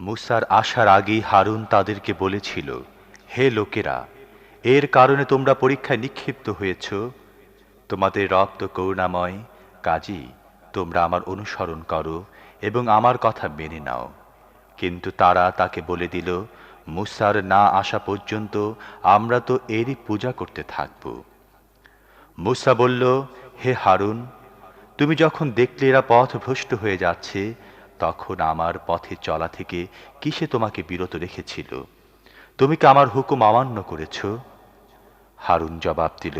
মুসার আসার আগেই হারুন তাদেরকে বলেছিল, হে লোকেরা, এর কারণে তোমরা পরীক্ষায় নিক্ষিপ্ত হয়েছ। তোমাদের রব তো করুণাময়, কাজী তোমরা আমার অনুসরণ করো এবং আমার কথা মেনে নাও। কিন্তু তারা তাকে বলে দিল, মুসার না আসা পর্যন্ত আমরা তো এরই পূজা করতে থাকব। মুসা বলল, হে হারুন, তুমি যখন দেখলে এরা পথভ্রষ্ট হয়ে যাচ্ছে, তখন আমার পথে চলা থেকে কিসে তোমাকে বিরত রেখেছিল? তুমি কি আমার হুকুম অমান্য করেছ? হারুন জবাব দিল,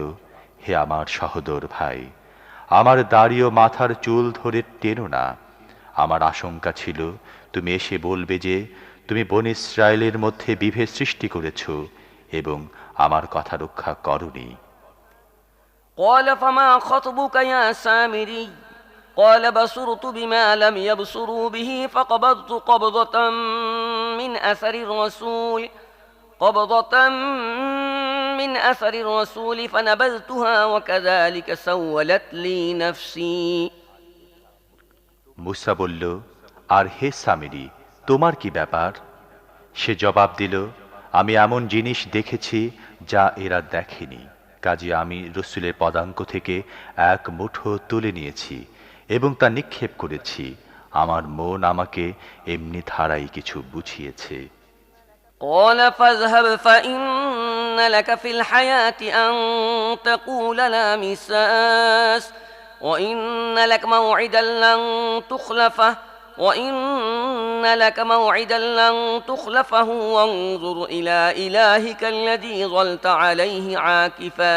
হে আমার সহোদর ভাই, আমার দাড়ি ও মাথার চুল ধরে টেনো না। আমার আশঙ্কা ছিল তুমি এসে বলবে যে তুমি বনী ইসরায়েলের মধ্যে বিভেদ সৃষ্টি করেছ এবং আমার কথা রক্ষা করনি। قال فما خطبك يا سامري قال بصرت بما لم يبصروا به فقبضت قبضة من أثر الرسول فنبذتها وكذلك سولت لي نفسي মুসা বলল, আর হে সামিরি, তোমার কি ব্যাপার? সে জবাব দিল, আমি এমন জিনিস দেখেছি যা এরা দেখেনি, কাজে আমি রসূলের পদাঙ্ক থেকে এক মুঠো তুলে নিয়েছি এবং তা নিক্ষেপ করেছি। আমার মন আমাকে এমনি ধারাই কিছু বুঝিয়েছে। قال فاذهب فإن لك في الحياة أن تقول لا مساس وإن لك موعدا لن تخلفه وانظر إلى إلهك الذي ظلت عليه عاكفا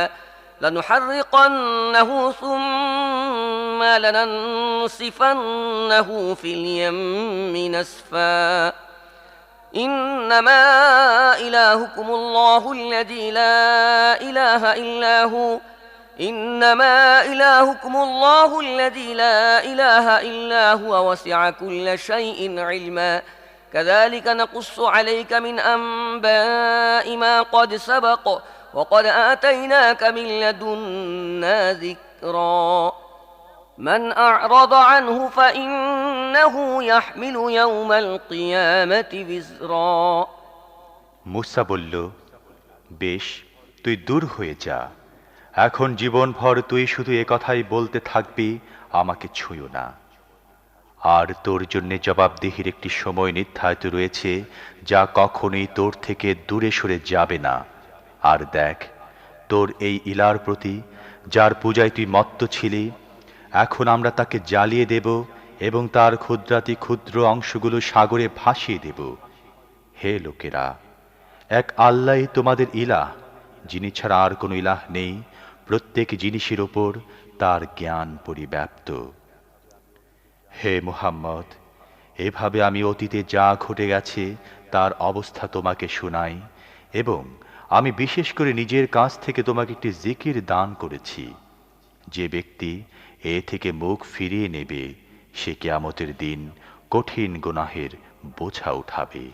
لنحرقنه ثم لننسفنه في اليم نسفا إنما إلهكم الله الذي لا إله إلا هو وسع كل شيء علما كذلك نقص عليك من أنباء ما قد سبق وقد آتيناك من لدنا ذكرا من أعرض عنه فإنه يحمل يوم القيامة وزرا মুসা বলল, বেশ, তুই দূর হয়ে যা। এখন জীবনভর তুই শুধু এ কথাই বলতে থাকবি, আমাকে ছুঁয়ো না। আর তোর জন্যে জবাবদিহির একটি সময় নির্ধারিত রয়েছে, যা কখনোই তোর থেকে দূরে সরে যাবে না। আর দেখ, তোর এই ইলার প্রতি, যার পূজায় তুই মত্ত ছিলি, এখন আমরা তাকে জ্বালিয়ে দেব এবং তার ক্ষুদ্রাতি ক্ষুদ্র অংশগুলো সাগরে ভাসিয়ে দেব। হে লোকেরা, এক আল্লাহই তোমাদের ইলাহ, যিনি ছাড়া আর কোনো ইলাহ নেই। প্রত্যেক জিনিসের ওপর তার জ্ঞান পরিব্যাপ্ত। হে মুহাম্মদ, এভাবে আমি অতীতে যা ঘটে গেছে তার অবস্থা তোমাকে শোনাই, এবং আমি বিশেষ করে নিজের কাছ থেকে তোমাকে একটি জিকির দান করেছি। যে ব্যক্তি এ থেকে মুখ ফিরিয়ে নেবে, সে কিয়ামতের দিন কঠিন গুনাহের বোঝা উঠাবে।